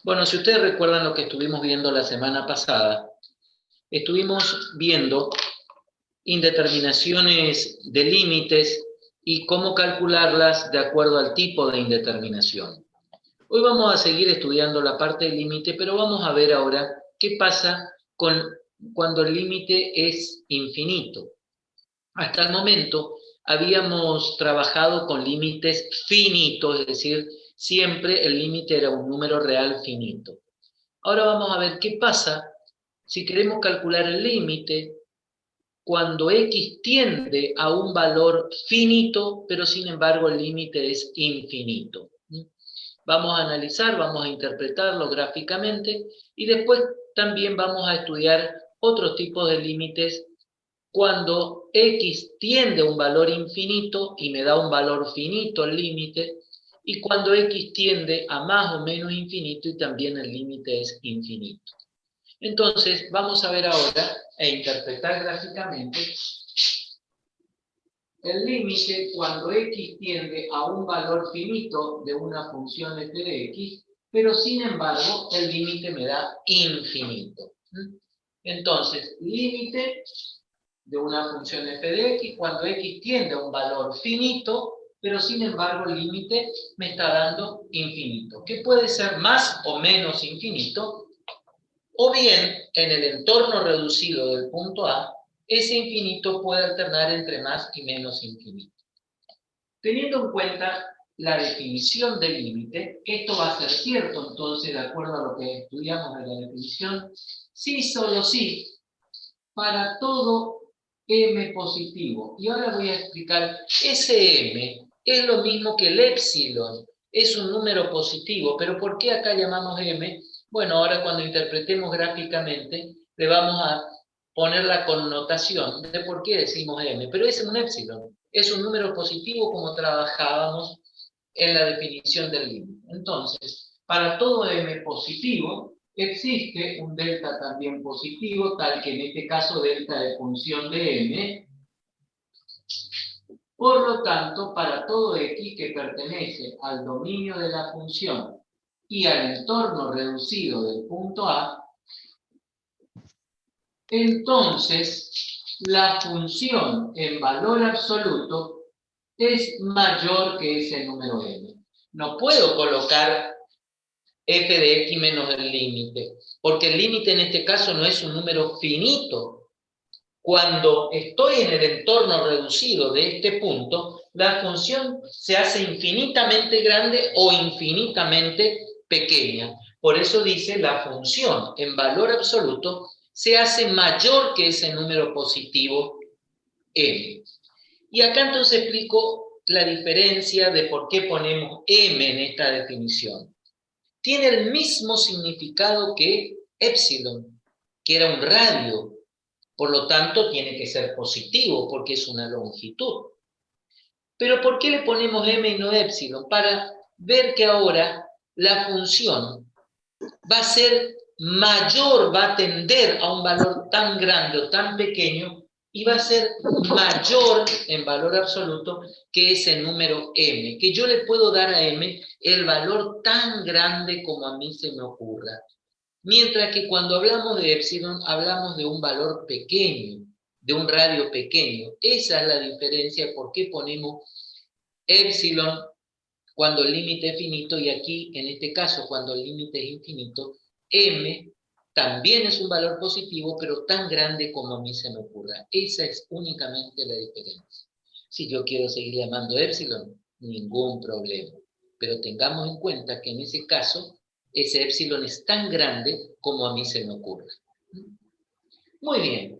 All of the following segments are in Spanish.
Bueno, si ustedes recuerdan lo que estuvimos viendo la semana pasada, estuvimos viendo indeterminaciones de límites y cómo calcularlas de acuerdo al tipo de indeterminación. Hoy vamos a seguir estudiando la parte del límite, pero vamos a ver ahora qué pasa cuando el límite es infinito. Hasta el momento habíamos trabajado con límites finitos, es decir, siempre el límite era un número real finito. Ahora vamos a ver qué pasa si queremos calcular el límite cuando x tiende a un valor finito, pero sin embargo el límite es infinito. Vamos a analizar, vamos a interpretarlo gráficamente y después también vamos a estudiar otros tipos de límites cuando x tiende a un valor infinito y me da un valor finito el límite, y cuando x tiende a más o menos infinito y también el límite es infinito. Entonces, vamos a ver ahora e interpretar gráficamente el límite cuando x tiende a un valor finito de una función f de x, pero sin embargo el límite me da infinito. Entonces, límite de una función f de x cuando x tiende a un valor finito, pero sin embargo el límite me está dando infinito, que puede ser más o menos infinito, o bien en el entorno reducido del punto A, ese infinito puede alternar entre más y menos infinito. Teniendo en cuenta la definición del límite, esto va a ser cierto entonces de acuerdo a lo que estudiamos en la definición, sí, solo sí, para todo m positivo. Y ahora voy a explicar, ese m es lo mismo que el épsilon, es un número positivo, pero ¿por qué acá llamamos m? Bueno, ahora cuando interpretemos gráficamente, le vamos a poner la connotación de por qué decimos m, pero es un épsilon, es un número positivo como trabajábamos en la definición del límite. Entonces, para todo m positivo, existe un delta también positivo, tal que en este caso delta de función de m. Por lo tanto, para todo x que pertenece al dominio de la función y al entorno reducido del punto A, entonces la función en valor absoluto es mayor que ese número m. No puedo colocar f de x menos el límite, porque el límite en este caso no es un número finito. Cuando estoy en el entorno reducido de este punto, la función se hace infinitamente grande o infinitamente pequeña. Por eso dice la función en valor absoluto se hace mayor que ese número positivo m. Y acá entonces explico la diferencia de por qué ponemos m en esta definición. Tiene el mismo significado que épsilon, que era un radio. Por lo tanto, tiene que ser positivo, porque es una longitud. Pero ¿por qué le ponemos m y no épsilon? Para ver que ahora la función va a ser mayor, va a tender a un valor tan grande o tan pequeño, y va a ser mayor en valor absoluto que ese número m, que yo le puedo dar a m el valor tan grande como a mí se me ocurra. Mientras que cuando hablamos de épsilon, hablamos de un valor pequeño, de un radio pequeño. Esa es la diferencia, por qué ponemos épsilon cuando el límite es finito, y aquí, en este caso, cuando el límite es infinito, m también es un valor positivo, pero tan grande como a mí se me ocurra. Esa es únicamente la diferencia. Si yo quiero seguir llamando épsilon, ningún problema. Pero tengamos en cuenta que en ese caso, ese épsilon es tan grande como a mí se me ocurra. Muy bien.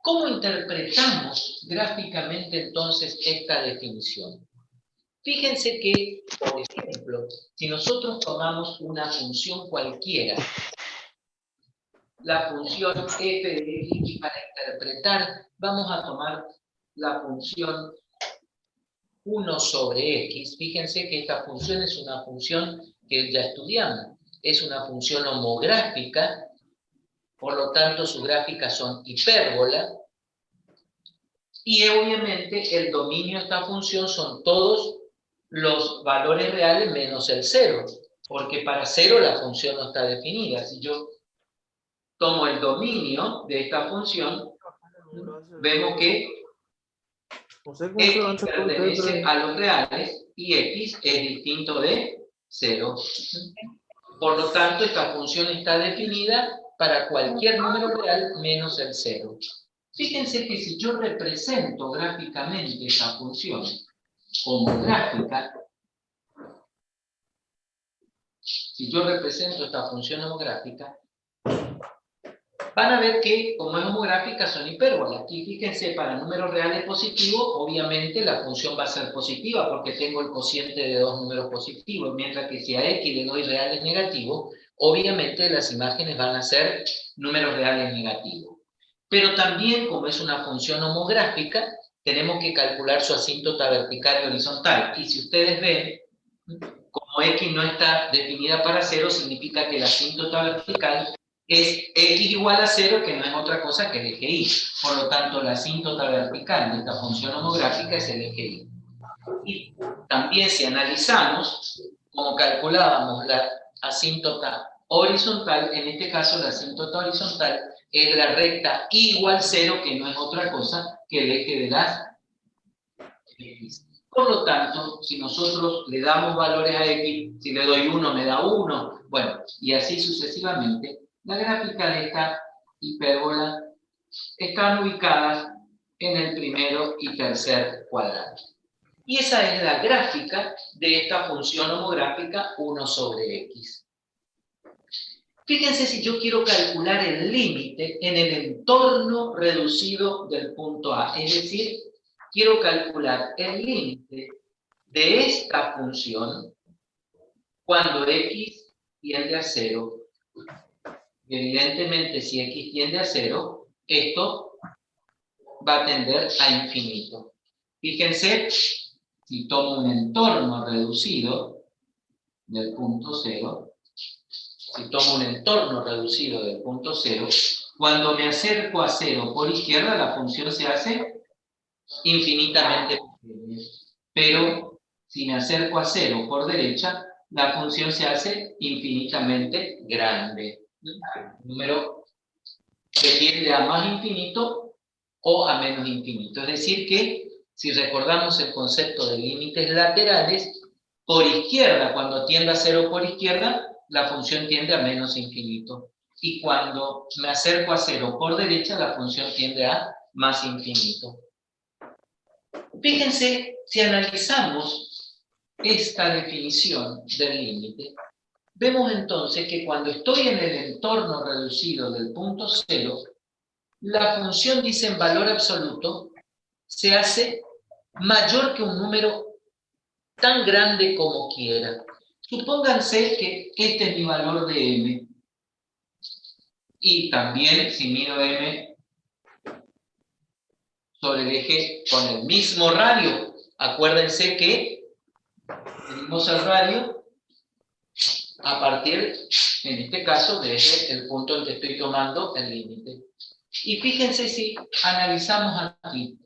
¿Cómo interpretamos gráficamente entonces esta definición? Fíjense que, por ejemplo, si nosotros tomamos una función cualquiera, la función f de x, para interpretar, vamos a tomar la función 1 sobre x. Fíjense que esta función es una función que ya estudiamos. Es una función homográfica, por lo tanto sus gráficas son hipérbola, y obviamente el dominio de esta función son todos los valores reales menos el cero. porque para 0 la función no está definida. Si yo tomo el dominio de esta función, vemos que x pertenece a los reales y x es distinto de 0. Por lo tanto, esta función está definida para cualquier número real menos el 0. Fíjense que si yo represento gráficamente esta función como gráfica, si yo represento esta función homográfica, van a ver que, como es homográfica, son hipérbolas. Y fíjense, para números reales positivos, obviamente la función va a ser positiva, porque tengo el cociente de dos números positivos, mientras que si a x le doy reales negativos, obviamente las imágenes van a ser números reales negativos. Pero también, como es una función homográfica, tenemos que calcular su asíntota vertical y horizontal. Y si ustedes ven, como x no está definida para 0, significa que la asíntota vertical es x igual a 0, que no es otra cosa que el eje y. Por lo tanto, la asíntota vertical de esta función homográfica es el eje y. Y también si analizamos, como calculábamos la asíntota horizontal, en este caso la asíntota horizontal es la recta y igual 0, que no es otra cosa que el eje de las x. Por lo tanto, si nosotros le damos valores a x, si le doy 1 me da 1, bueno, y así sucesivamente, la gráfica de esta hipérbola están ubicadas en el primero y tercer cuadrante. Y esa es la gráfica de esta función homográfica 1 sobre x. Fíjense si yo quiero calcular el límite en el entorno reducido del punto A, es decir, quiero calcular el límite de esta función cuando x tiende a 0. Evidentemente, si x tiende a 0, esto va a tender a infinito. Fíjense, si tomo un entorno reducido del punto 0, cuando me acerco a 0 por izquierda, la función se hace infinitamente pequeña. Pero si me acerco a 0 por derecha, la función se hace infinitamente grande. Un número que tiende a más infinito o a menos infinito. Es decir que, si recordamos el concepto de límites laterales, por izquierda, cuando tiende a 0 por izquierda, la función tiende a menos infinito. Y cuando me acerco a 0 por derecha, la función tiende a más infinito. Fíjense, si analizamos esta definición del límite, vemos entonces que cuando estoy en el entorno reducido del punto 0, la función, dice en valor absoluto, se hace mayor que un número tan grande como quiera. Supónganse que este es mi valor de m. Y también, si mido m sobre el eje con el mismo radio, acuérdense que medimos el radio a partir, en este caso, desde el punto en que estoy tomando el límite. Y fíjense si analizamos aquí.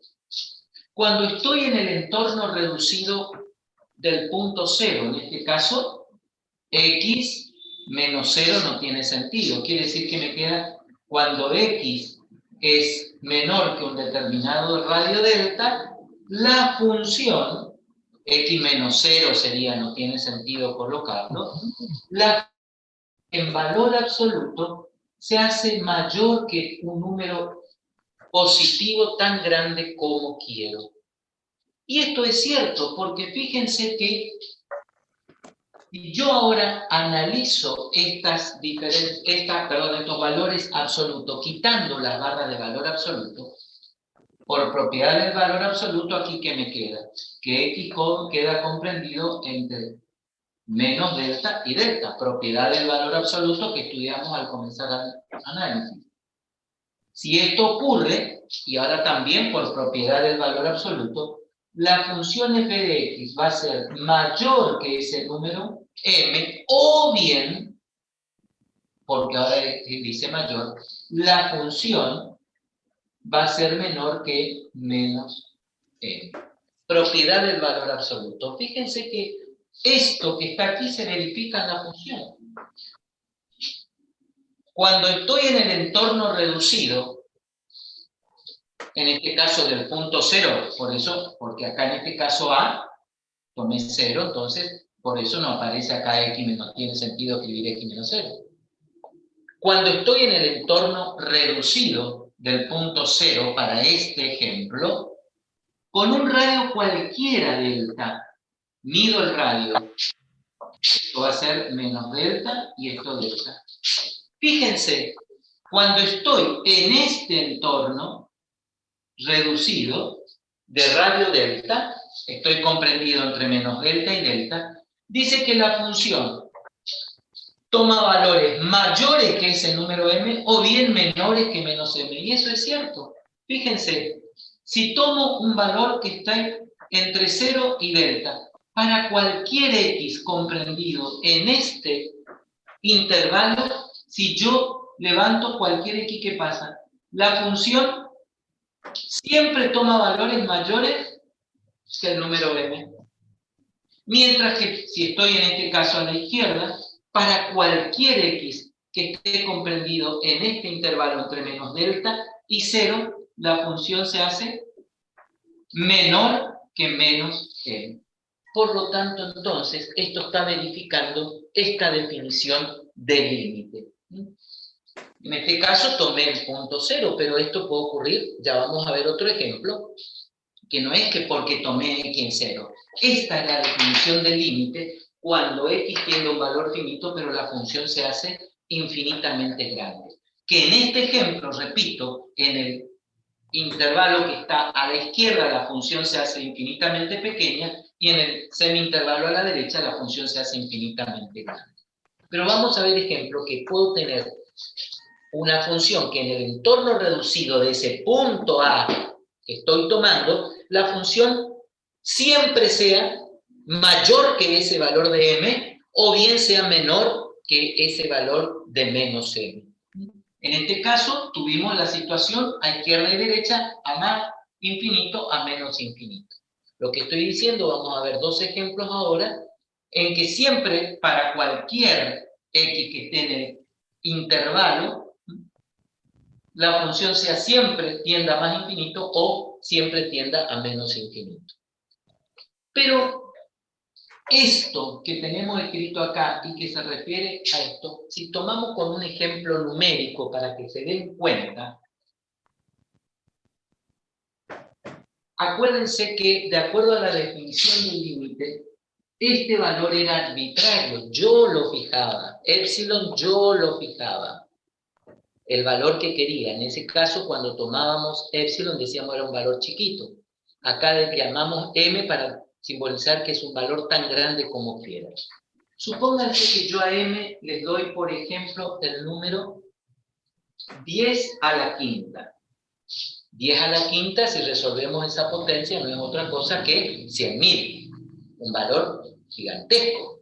Cuando estoy en el entorno reducido del punto 0, en este caso, x menos 0 no tiene sentido. Quiere decir que me queda, cuando x es menor que un determinado radio delta, la función, x menos 0 sería, no tiene sentido colocarlo, en valor absoluto se hace mayor que un número positivo tan grande como quiero. Y esto es cierto, porque fíjense que si yo ahora analizo estos valores absolutos, quitando las barras de valor absoluto, por propiedad del valor absoluto, aquí ¿qué me queda? Que x queda comprendido entre menos delta y delta, propiedad del valor absoluto que estudiamos al comenzar el análisis. Si esto ocurre, y ahora también por propiedad del valor absoluto, la función f de x va a ser mayor que ese número m, o bien, porque ahora dice mayor, la función va a ser menor que menos m. Propiedad del valor absoluto. Fíjense que esto que está aquí se verifica en la función. Cuando estoy en el entorno reducido, en este caso del punto 0, por eso, porque acá en este caso A, tomé 0, entonces, por eso no aparece acá X menos, tiene sentido escribir X menos 0. Cuando estoy en el entorno reducido del punto 0, para este ejemplo, con un radio cualquiera delta, mido el radio. Esto va a ser menos delta y esto delta. Fíjense, cuando estoy en este entorno reducido de radio delta, estoy comprendido entre menos delta y delta, dice que la función toma valores mayores que ese número m o bien menores que menos m. Y eso es cierto. Fíjense, si tomo un valor que está entre 0 y delta, para cualquier x comprendido en este intervalo, si yo levanto cualquier x, ¿qué pasa? La función siempre toma valores mayores que el número m. Mientras que si estoy en este caso a la izquierda, para cualquier x que esté comprendido en este intervalo entre menos delta y 0, la función se hace menor que menos m. Por lo tanto, entonces, esto está verificando esta definición de límite. En este caso tomé el punto 0, pero esto puede ocurrir, ya vamos a ver otro ejemplo, que no es que porque tomé x en 0. Esta es la definición del límite cuando x tiene un valor finito, pero la función se hace infinitamente grande. Que en este ejemplo, repito, en el intervalo que está a la izquierda la función se hace infinitamente pequeña y en el semi-intervalo a la derecha la función se hace infinitamente grande. Pero vamos a ver ejemplo que puedo tener una función que en el entorno reducido de ese punto A que estoy tomando, la función siempre sea mayor que ese valor de m o bien sea menor que ese valor de menos m. En este caso tuvimos la situación a izquierda y derecha, a más infinito a menos infinito. Lo que estoy diciendo, vamos a ver dos ejemplos ahora, en que siempre para cualquier x que esté en el intervalo, la función sea siempre tienda a más infinito o siempre tienda a menos infinito. Pero esto que tenemos escrito acá y que se refiere a esto, si tomamos con un ejemplo numérico para que se den cuenta, acuérdense que de acuerdo a la definición del límite, este valor era arbitrario, yo lo fijaba, epsilon yo lo fijaba, el valor que quería. En ese caso, cuando tomábamos epsilon decíamos era un valor chiquito, acá le llamamos m para simbolizar que es un valor tan grande como quiera. Supónganse que yo a m les doy, por ejemplo, el número 10 a la quinta. 10 a la quinta, si resolvemos esa potencia, no es otra cosa que 100.000, un valor gigantesco.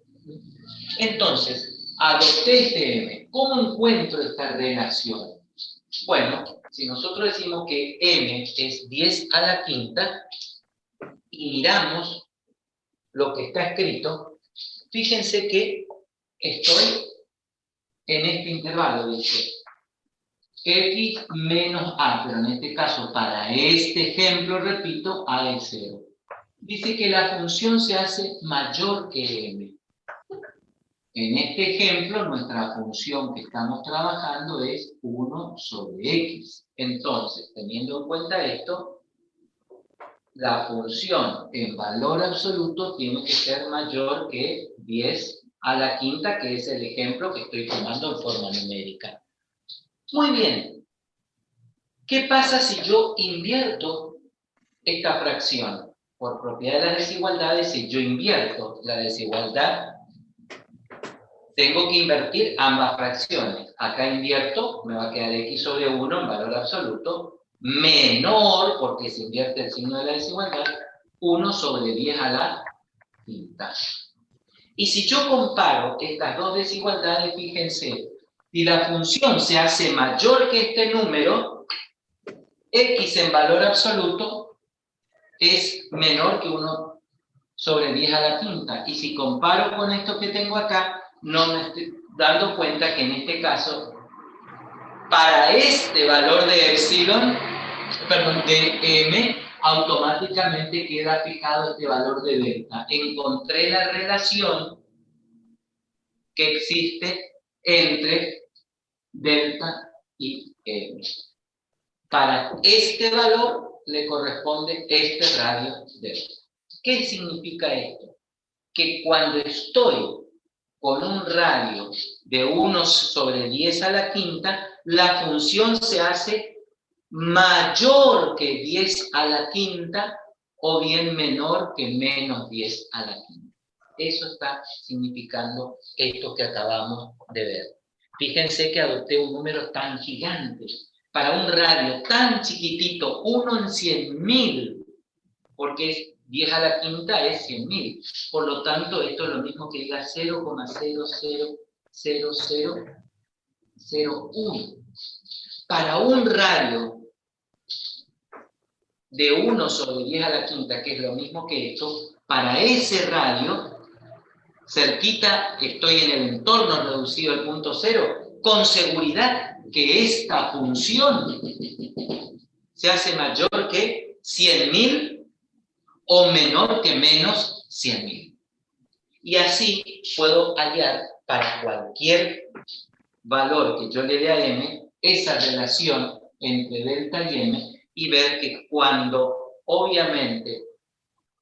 Entonces, adopté este m. ¿Cómo encuentro esta relación? Bueno, si nosotros decimos que m es 10 a la quinta y miramos lo que está escrito, fíjense que estoy en este intervalo, dice x menos a, pero en este caso, para este ejemplo, repito, a es 0. Dice que la función se hace mayor que m. En este ejemplo, nuestra función que estamos trabajando es 1 sobre x. Entonces, teniendo en cuenta esto, la función en valor absoluto tiene que ser mayor que 10 a la quinta, que es el ejemplo que estoy tomando en forma numérica. Muy bien. ¿Qué pasa si yo invierto esta fracción? Por propiedad de las desigualdades, si yo invierto la desigualdad, tengo que invertir ambas fracciones. Acá invierto, me va a quedar x sobre 1 en valor absoluto, menor, porque se invierte el signo de la desigualdad, 1 sobre 10 a la quinta. Y si yo comparo estas dos desigualdades, fíjense, si la función se hace mayor que este número, x en valor absoluto es menor que 1 sobre 10 a la quinta. Y si comparo con esto que tengo acá, no me estoy dando cuenta que en este caso, para este valor de epsilon, perdón, de m, automáticamente queda fijado este valor de delta. Encontré la relación que existe entre delta y m. Para este valor le corresponde este radio delta. ¿Qué significa esto? Que cuando estoy con un radio de 1 sobre 10 a la quinta, la función se hace mayor que 10 a la quinta o bien menor que menos 10 a la quinta. Eso está significando esto que acabamos de ver. Fíjense que adopté un número tan gigante para un radio tan chiquitito, 1 en 100.000, porque es 10 a la quinta es 100.000. Por lo tanto, esto es lo mismo que diga 0,000001. Para un radio de 1 sobre 10 a la quinta, que es lo mismo que esto, para ese radio, cerquita, estoy en el entorno reducido al punto cero, con seguridad que esta función se hace mayor que 100.000 o menor que menos 100.000. Y así puedo hallar para cualquier valor que yo le dé a m, esa relación entre delta y m, y ver que cuando obviamente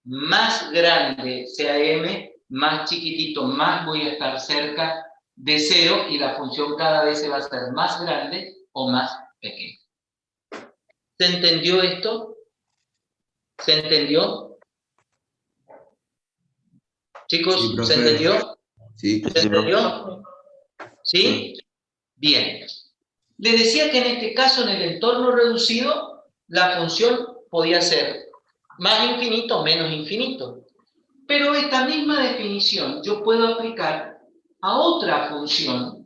más grande sea m, más chiquitito, más voy a estar cerca de cero y la función cada vez se va a hacer más grande o más pequeña. ¿Se entendió esto? ¿Se entendió? Chicos, Sí, ¿se entendió? Sí. ¿Se entendió? ¿Sí? Bien. Les decía que en este caso, en el entorno reducido, la función podía ser más infinito o menos infinito. Pero esta misma definición yo puedo aplicar a otra función.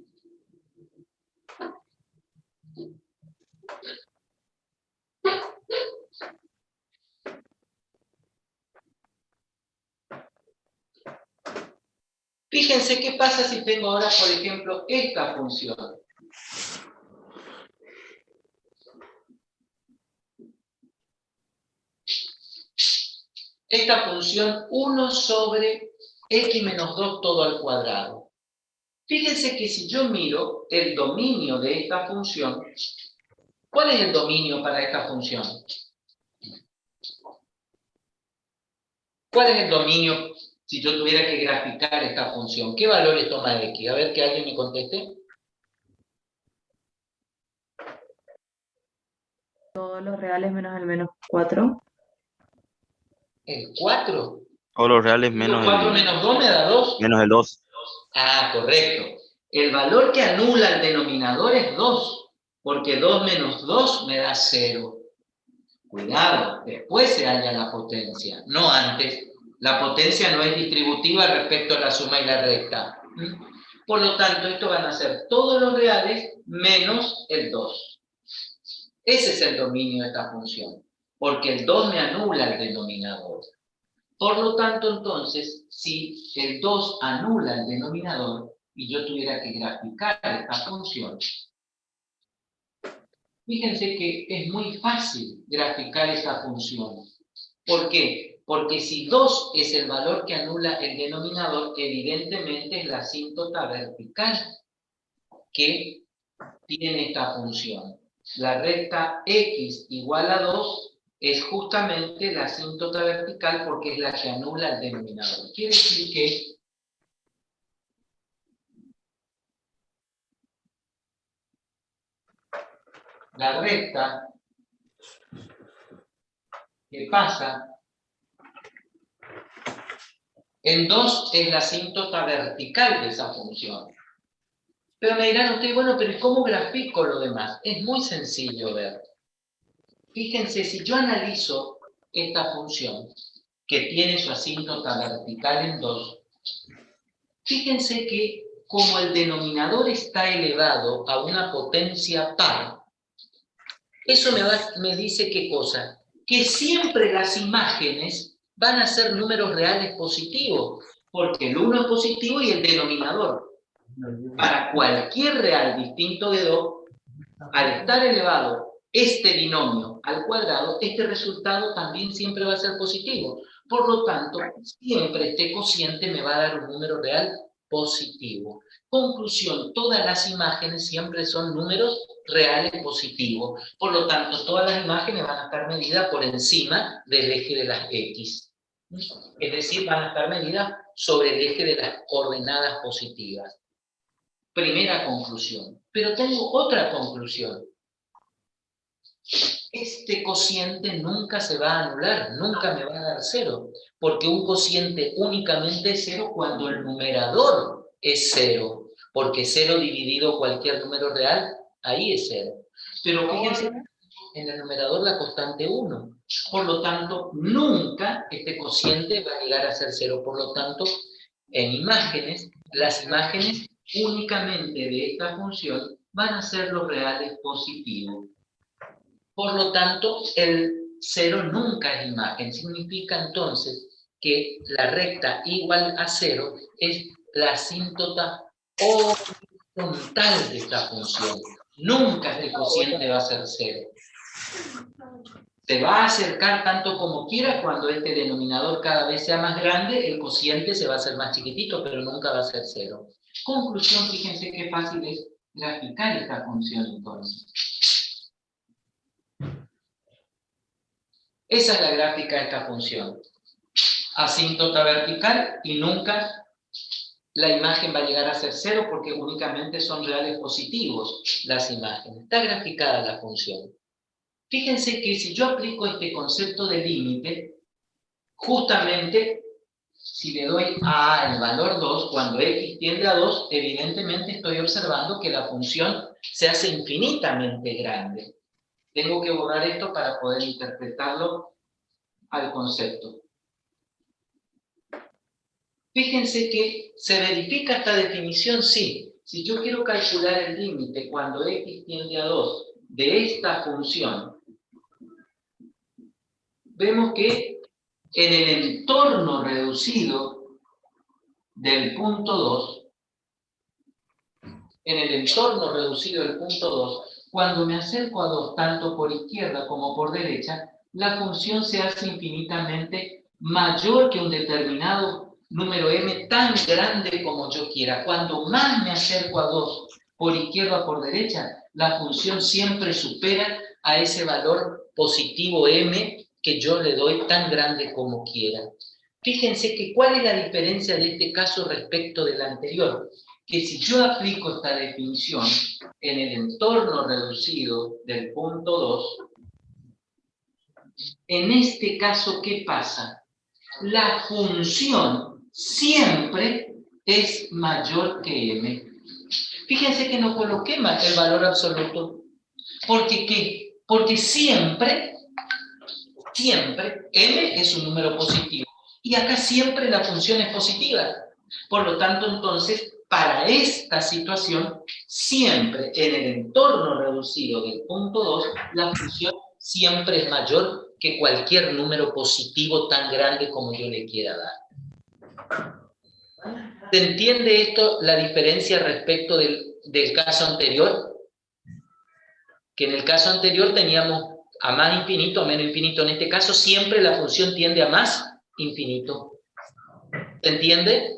Fíjense qué pasa si tengo ahora, por ejemplo, esta función. Esta función 1 sobre x menos 2 todo al cuadrado. Fíjense que si yo miro el dominio de esta función, ¿cuál es el dominio para esta función? ¿Cuál es el dominio si yo tuviera que graficar esta función? ¿Qué valores toma x? A ver que alguien me conteste. Todos los reales menos el menos 4. ¿El 4? Todos los reales menos 4 el, menos 2 me da 2. menos el 2. Ah, correcto. El valor que anula el denominador es 2, porque 2 menos 2 me da 0. Cuidado, después se halla la potencia, no antes. La potencia no es distributiva respecto a la suma y la recta. Por lo tanto, esto van a ser todos los reales menos el 2. Ese es el dominio de esta función, porque el 2 me anula el denominador. Por lo tanto, entonces, si el 2 anula el denominador y yo tuviera que graficar esta función, fíjense que es muy fácil graficar esta función. ¿Por qué? Porque si 2 es el valor que anula el denominador, evidentemente es la asíntota vertical que tiene esta función. La recta x igual a 2 es justamente la asíntota vertical porque es la que anula el denominador. Quiere decir que la recta que pasa en 2 es la asíntota vertical de esa función. Pero me dirán ustedes, bueno, pero ¿cómo grafico lo demás? Es muy sencillo ver. Fíjense, si yo analizo esta función, que tiene su asíntota vertical en 2, fíjense que como el denominador está elevado a una potencia par, eso me dice ¿qué cosa? Que siempre las imágenes van a ser números reales positivos, porque el 1 es positivo y el denominador. Para cualquier real distinto de 2, al estar elevado este binomio al cuadrado, este resultado también siempre va a ser positivo. Por lo tanto, siempre este cociente me va a dar un número real positivo. Conclusión, todas las imágenes siempre son números reales positivos. Por lo tanto, todas las imágenes van a estar medidas por encima del eje de las X. Es decir, van a estar medidas sobre el eje de las coordenadas positivas. Primera conclusión. Pero tengo otra conclusión. Este cociente nunca se va a anular, nunca me va a dar 0, porque un cociente únicamente es 0 cuando el numerador es 0, porque 0 dividido cualquier número real, ahí es 0. Pero fíjense, en el numerador la constante 1, por lo tanto, nunca este cociente va a llegar a ser 0, por lo tanto, en imágenes, las imágenes únicamente de esta función van a ser los reales positivos. Por lo tanto, el 0 nunca es imagen. Significa entonces que la recta igual a 0 es la asíntota horizontal de esta función. Nunca este cociente va a ser 0. Se va a acercar tanto como quiera. Cuando este denominador cada vez sea más grande, el cociente se va a hacer más chiquitito, pero nunca va a ser 0. Conclusión, fíjense qué fácil es graficar esta función entonces. Esa es la gráfica de esta función. Asíntota vertical y nunca la imagen va a llegar a ser 0 porque únicamente son reales positivos las imágenes. Está graficada la función. Fíjense que si yo aplico este concepto de límite, justamente si le doy a A el valor 2, cuando x tiende a 2, evidentemente estoy observando que la función se hace infinitamente grande. Tengo que borrar esto para poder interpretarlo al concepto. Fíjense que se verifica esta definición, sí. Si yo quiero calcular el límite cuando x tiende a 2 de esta función, vemos que en el entorno reducido del punto 2, cuando me acerco a 2, tanto por izquierda como por derecha, la función se hace infinitamente mayor que un determinado número m tan grande como yo quiera. Cuando más me acerco a 2, por izquierda o por derecha, la función siempre supera a ese valor positivo m que yo le doy tan grande como quiera. Fíjense que cuál es la diferencia de este caso respecto del anterior. Que si yo aplico esta definición en el entorno reducido del punto 2, en este caso, ¿qué pasa? La función siempre es mayor que m. Fíjense que no coloqué más el valor absoluto. ¿Porque qué? Porque siempre, m es un número positivo. Y acá siempre la función es positiva. Por lo tanto, entonces, para esta situación, siempre en el entorno reducido del punto 2, la función siempre es mayor que cualquier número positivo tan grande como yo le quiera dar. ¿Se entiende esto, la diferencia respecto del caso anterior? Que en el caso anterior teníamos a más infinito, a menos infinito. En este caso siempre la función tiende a más infinito. ¿Se entiende?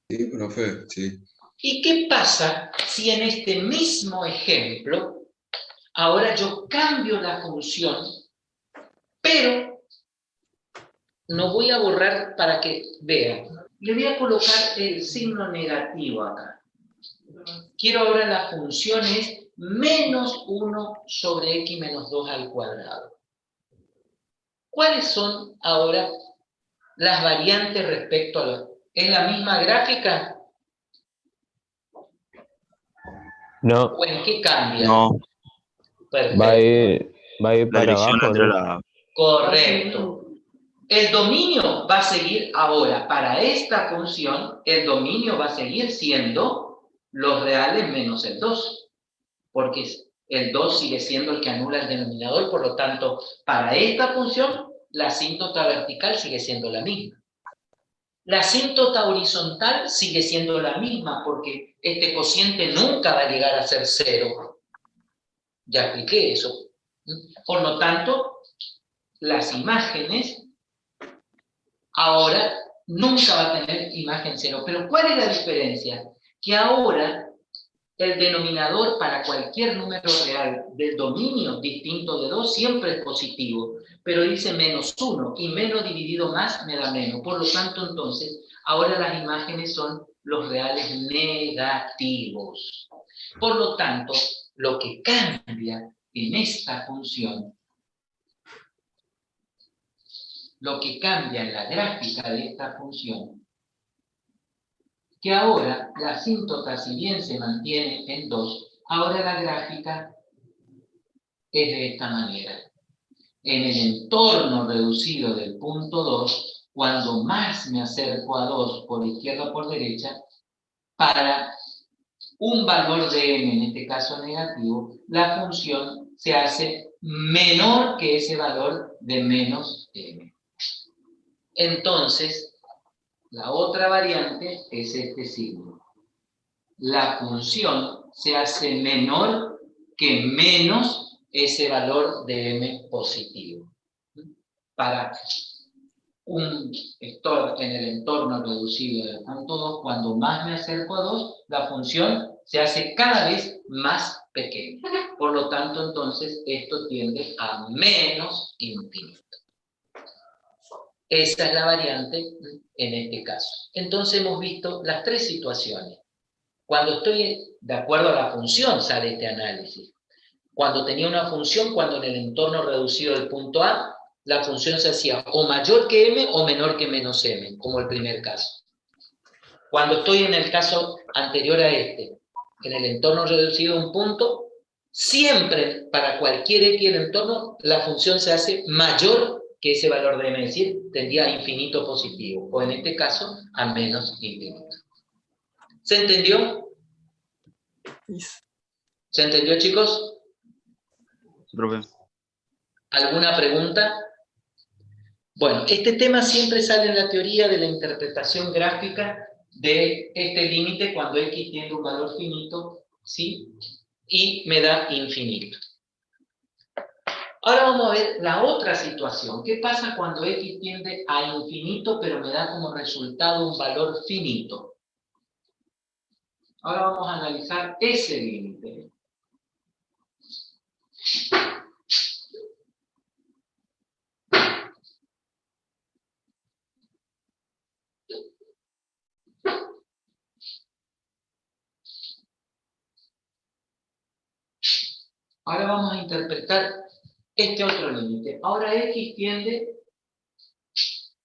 Sí, profe, sí. ¿Y qué pasa si en este mismo ejemplo, ahora yo cambio la función, pero no voy a borrar para que vean? Le voy a colocar el signo negativo acá. Quiero ahora la función es menos 1 sobre x menos 2 al cuadrado. ¿Cuáles son ahora las variantes respecto a los... ¿Es la misma gráfica? No, ¿O en qué cambia? No, Perfecto. va a ir la para dirección abajo, entre ¿no? la... Correcto. El dominio va a seguir ahora, para esta función, el dominio va a seguir siendo los reales menos el 2, porque el 2 sigue siendo el que anula el denominador, por lo tanto, para esta función, la asíntota vertical sigue siendo la misma. La asíntota horizontal sigue siendo la misma, porque este cociente nunca va a llegar a ser 0. Ya expliqué eso. Por lo tanto, las imágenes ahora nunca va a tener imagen 0. Pero ¿cuál es la diferencia? Que ahora el denominador para cualquier número real del dominio distinto de 2 siempre es positivo, pero dice -1, y menos dividido más me da menos. Por lo tanto, entonces, ahora las imágenes son los reales negativos. Por lo tanto, lo que cambia en esta función, lo que cambia en la gráfica de esta función, que ahora la asíntota, si bien se mantiene en 2, ahora la gráfica es de esta manera. En el entorno reducido del punto 2, cuando más me acerco a 2 por izquierda o por derecha, para un valor de m, en este caso negativo, la función se hace menor que ese valor de menos m. Entonces, la otra variante es este signo. La función se hace menor que menos ese valor de m positivo. Para un vector en el entorno reducido del punto 2, cuando más me acerco a 2, la función se hace cada vez más pequeña. Por lo tanto, entonces, esto tiende a menos infinito. Esa es la variante en este caso. Entonces hemos visto las tres situaciones. Cuando estoy de acuerdo a la función sale este análisis. Cuando tenía una función, cuando en el entorno reducido del punto A, la función se hacía o mayor que m o menor que menos m, como el primer caso. Cuando estoy en el caso anterior a este, en el entorno reducido de un punto, siempre para cualquier x del entorno, la función se hace mayor que ese valor de m, es decir, tendría a infinito positivo, o en este caso, a menos infinito. ¿Se entendió? ¿Se entendió, chicos? Profe. ¿Alguna pregunta? Bueno, este tema siempre sale en la teoría de la interpretación gráfica de este límite cuando x tiene un valor finito, ¿sí? Y me da infinito. Ahora vamos a ver la otra situación. ¿Qué pasa cuando x tiende a infinito, pero me da como resultado un valor finito? Ahora vamos a analizar ese límite. Ahora vamos a interpretar este otro límite. Ahora x tiende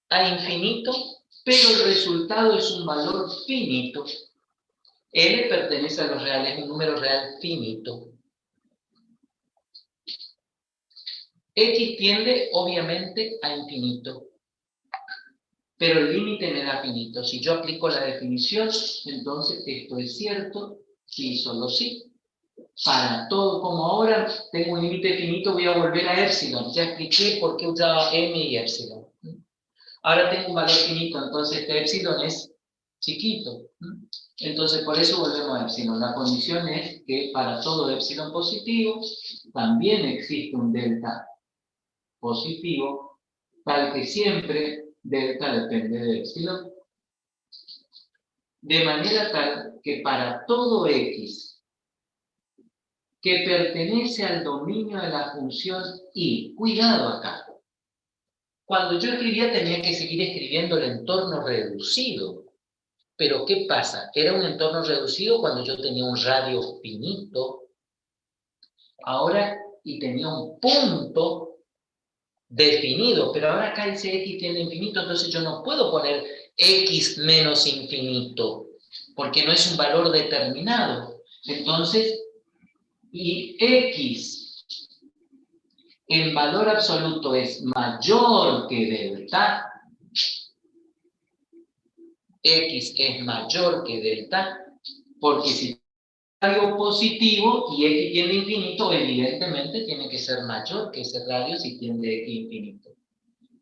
a infinito, pero el resultado es un valor finito. L pertenece a los reales, un número real finito. X tiende, obviamente, a infinito. Pero el límite me da finito. Si yo aplico la definición, entonces esto es cierto, sí, solo sí. Para todo, como ahora tengo un límite finito, voy a volver a épsilon. Ya expliqué por qué usaba m y épsilon. Ahora tengo un valor finito, entonces este épsilon es chiquito. Entonces por eso volvemos a épsilon. La condición es que para todo épsilon positivo, también existe un delta positivo, tal que siempre delta depende de épsilon. De manera tal que para todo x que pertenece al dominio de la función y, cuidado acá, cuando yo escribía tenía que seguir escribiendo el entorno reducido, pero ¿qué pasa? Era un entorno reducido cuando yo tenía un radio finito, ahora, y tenía un punto definido, pero ahora acá ese x tiene infinito, entonces yo no puedo poner x menos infinito, porque no es un valor determinado. Entonces, y x en valor absoluto es mayor que delta, x es mayor que delta, porque si es radio positivo y x tiende a infinito, evidentemente tiene que ser mayor que ese radio si tiende a infinito.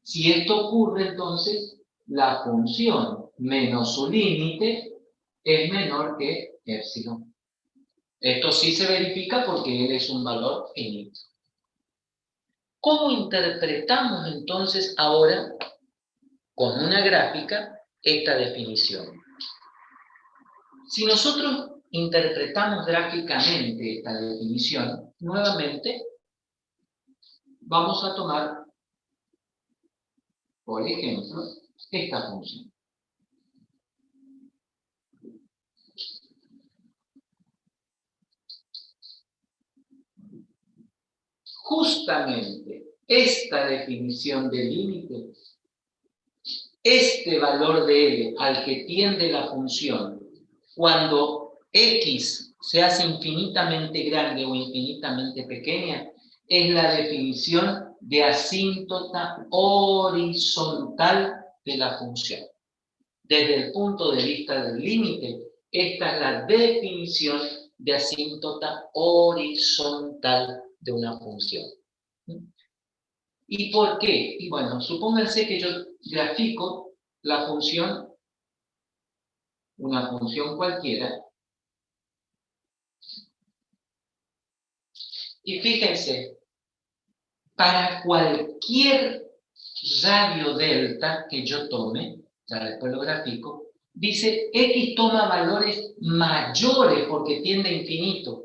Si esto ocurre, entonces, la función menos su límite es menor que epsilon. Esto sí se verifica porque él es un valor finito. ¿Cómo interpretamos entonces ahora, con una gráfica, esta definición? Si nosotros interpretamos gráficamente esta definición, nuevamente vamos a tomar, por ejemplo, esta función. Justamente esta definición de límite, este valor de L al que tiende la función, cuando X se hace infinitamente grande o infinitamente pequeña, es la definición de asíntota horizontal de la función. Desde el punto de vista del límite, esta es la definición de asíntota horizontal de una función. ¿Y por qué? Y bueno, supónganse que yo grafico la función, una función cualquiera, y fíjense, para cualquier radio delta que yo tome, ya después lo grafico, dice X toma valores mayores porque tiende a infinito.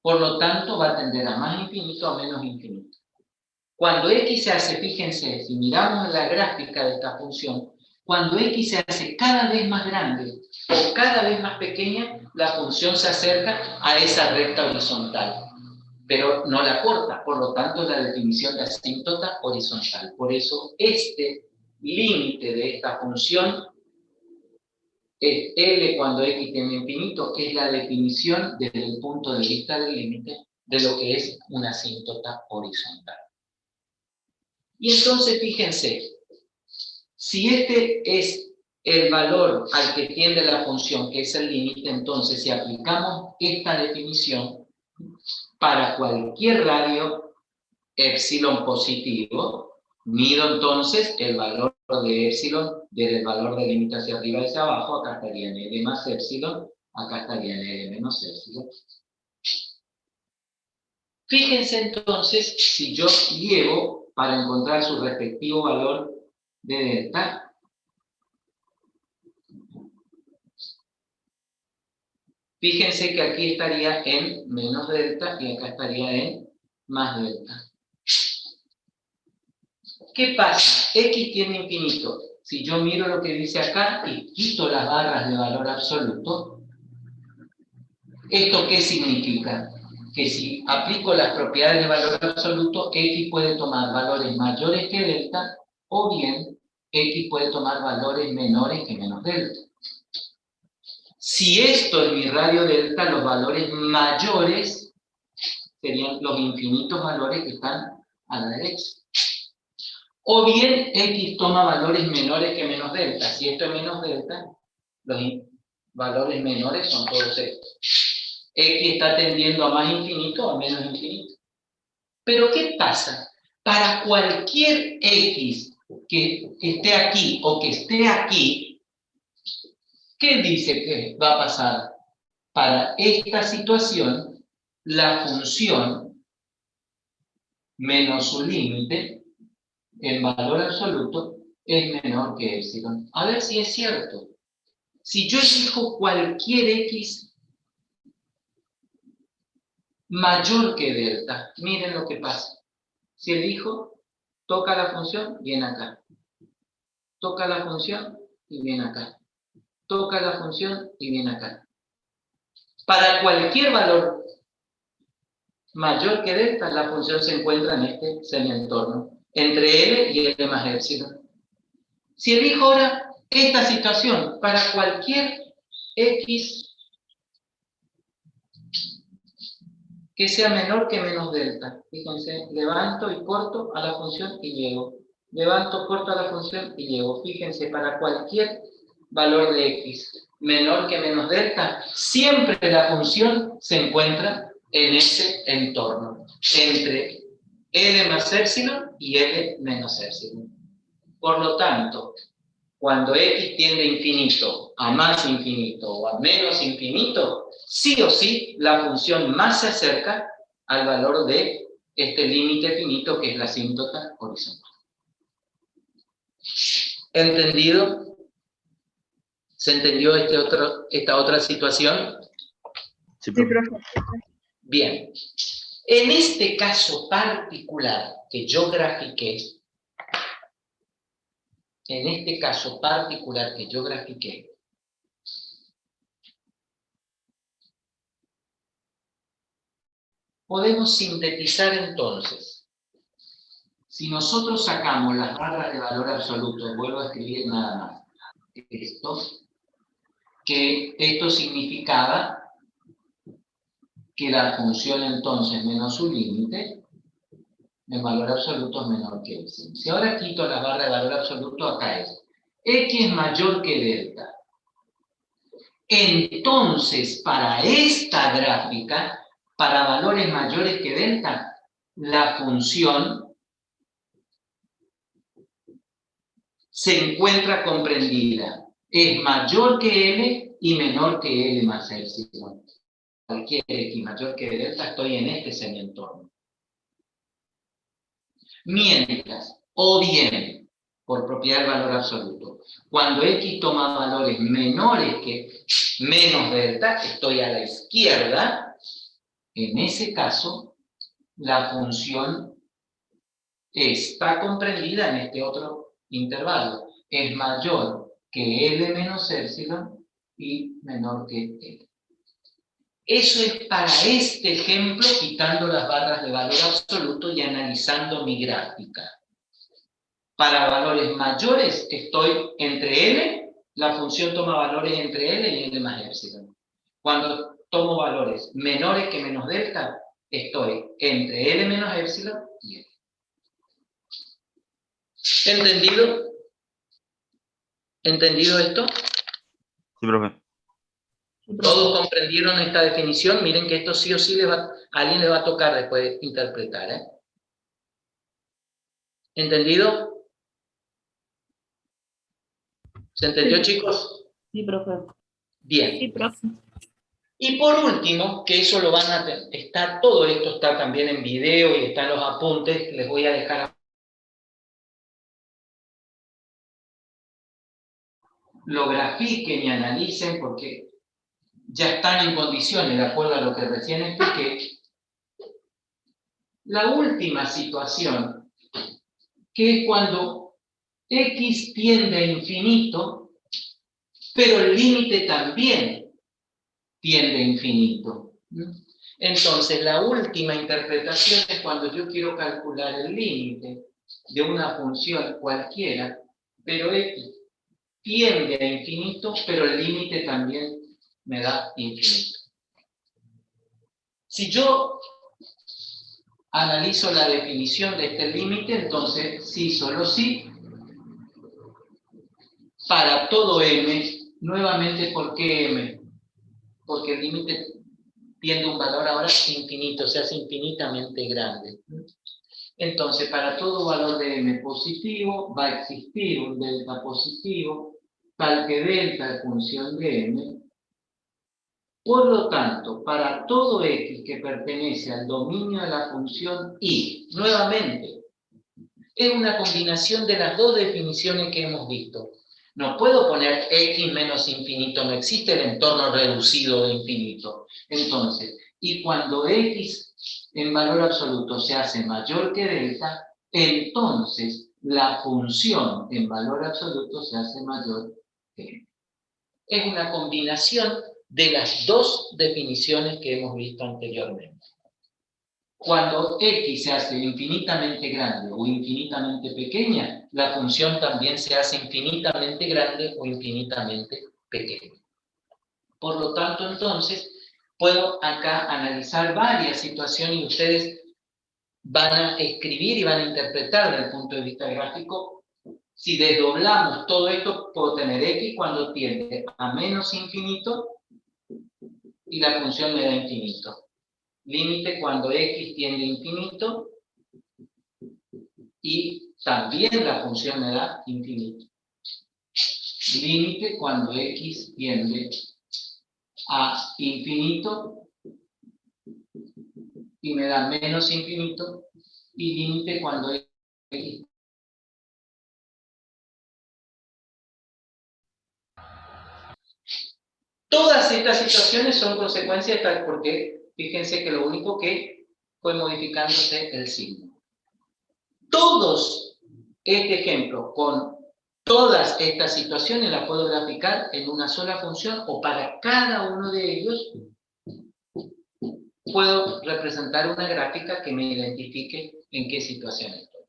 Por lo tanto, va a tender a más infinito o menos infinito. Cuando X se hace, fíjense, si miramos la gráfica de esta función, cuando X se hace cada vez más grande o cada vez más pequeña, la función se acerca a esa recta horizontal, pero no la corta, por lo tanto es la definición de asíntota horizontal. Por eso este límite de esta función, es L cuando X tiende a infinito, es la definición desde el punto de vista del límite de lo que es una asíntota horizontal. Y entonces fíjense, si este es el valor al que tiende la función, que es el límite, entonces si aplicamos esta definición para cualquier radio epsilon positivo, mido entonces el valor de epsilon desde el valor del límite hacia arriba y hacia abajo, acá estaría en L más epsilon, acá estaría en L menos epsilon. Fíjense entonces, si yo llevo para encontrar su respectivo valor de delta, fíjense que aquí estaría en menos delta y acá estaría en más delta. ¿Qué pasa? X tiene infinito. Si yo miro lo que dice acá y quito las barras de valor absoluto, ¿esto qué significa? Que si aplico las propiedades de valor absoluto, X puede tomar valores mayores que delta, o bien X puede tomar valores menores que menos delta. Si esto es mi radio delta, los valores mayores serían los infinitos valores que están a la derecha. O bien X toma valores menores que menos delta. Si esto es menos delta, los valores menores son todos estos. X está tendiendo a más infinito o a menos infinito. Pero ¿qué pasa? Para cualquier X que esté aquí o que esté aquí, ¿qué dice que va a pasar? Para esta situación, la función menos su límite en valor absoluto es menor que epsilon. A ver si es cierto. Si yo elijo cualquier X mayor que delta, miren lo que pasa. Si elijo, toca la función, viene acá. Toca la función y viene acá. Toca la función y viene acá. Para cualquier valor mayor que delta, la función se encuentra en este semientorno, entre L y L más epsilon. Si elijo ahora esta situación, para cualquier X que sea menor que menos delta, fíjense, levanto y corto a la función y llego. Levanto, corto a la función y llego. Fíjense, para cualquier valor de X menor que menos delta, siempre la función se encuentra en ese entorno, entre L más épsilon y L menos épsilon. Por lo tanto, cuando x tiende a infinito, a más infinito o a menos infinito, sí o sí la función más se acerca al valor de este límite finito que es la asíntota horizontal. ¿Entendido? ¿Se entendió esta otra situación? Sí, Sí, profe. profe. Bien. En este caso particular que yo grafiqué, podemos sintetizar entonces. Si nosotros sacamos las barras de valor absoluto, vuelvo a escribir nada más esto, que esto significaba que la función entonces menos su límite, en valor absoluto es menor que epsilon. Si ahora quito la barra de valor absoluto, acá es x mayor que delta. Entonces, para esta gráfica, para valores mayores que delta, la función se encuentra comprendida. Es mayor que L y menor que L más epsilon. Cualquier X mayor que delta, estoy en este semientorno. Mientras, o bien, por propiedad del valor absoluto, cuando X toma valores menores que menos delta, estoy a la izquierda, en ese caso, la función está comprendida en este otro intervalo. Es mayor que L menos epsilon y menor que L. Eso es para este ejemplo, quitando las barras de valor absoluto y analizando mi gráfica. Para valores mayores estoy entre L, la función toma valores entre L y L más epsilon. Cuando tomo valores menores que menos delta, estoy entre L menos epsilon y L. ¿Entendido? ¿Entendido esto? Sí, profe. ¿Todos comprendieron esta definición? Miren que esto sí o sí a alguien le va a tocar después interpretar, ¿eh? ¿Entendido? ¿Se entendió, chicos? Sí, profe. Bien. Sí, profe. Y por último, que eso lo van a está, todo esto está también en video y está en los apuntes, les voy a dejar. Lo grafiquen y analicen porque ya están en condiciones, de acuerdo a lo que recién expliqué. La última situación, que es cuando X tiende a infinito, pero el límite también tiende a infinito. Entonces, la última interpretación es cuando yo quiero calcular el límite de una función cualquiera, pero X tiende a infinito, pero el límite también me da infinito. Si yo analizo la definición de este límite, entonces sí, solo sí, para todo m, nuevamente, ¿por qué m? Porque el límite tiende a un valor ahora infinito, se hace infinitamente grande. Entonces, para todo valor de m positivo, va a existir un delta positivo, tal que delta es función de m. Por lo tanto, para todo x que pertenece al dominio de la función y, nuevamente, es una combinación de las dos definiciones que hemos visto. No puedo poner x menos infinito, no existe el entorno reducido de infinito. Entonces, y cuando x en valor absoluto se hace mayor que delta, entonces la función en valor absoluto se hace mayor que delta. Es una combinación de las dos definiciones que hemos visto anteriormente. Cuando x se hace infinitamente grande o infinitamente pequeña, la función también se hace infinitamente grande o infinitamente pequeña. Por lo tanto, entonces, puedo acá analizar varias situaciones y ustedes van a escribir y van a interpretar desde el punto de vista gráfico. Si desdoblamos todo esto, puedo tener x cuando tiende a menos infinito y la función me da infinito. Límite cuando x tiende a infinito y también la función me da infinito. Límite cuando x tiende a infinito y me da menos infinito, y límite cuando x. Todas estas situaciones son consecuencias tal porque fíjense que lo único que fue modificándose el signo. Todos este ejemplo con todas estas situaciones las puedo graficar en una sola función, o para cada uno de ellos puedo representar una gráfica que me identifique en qué situación estoy.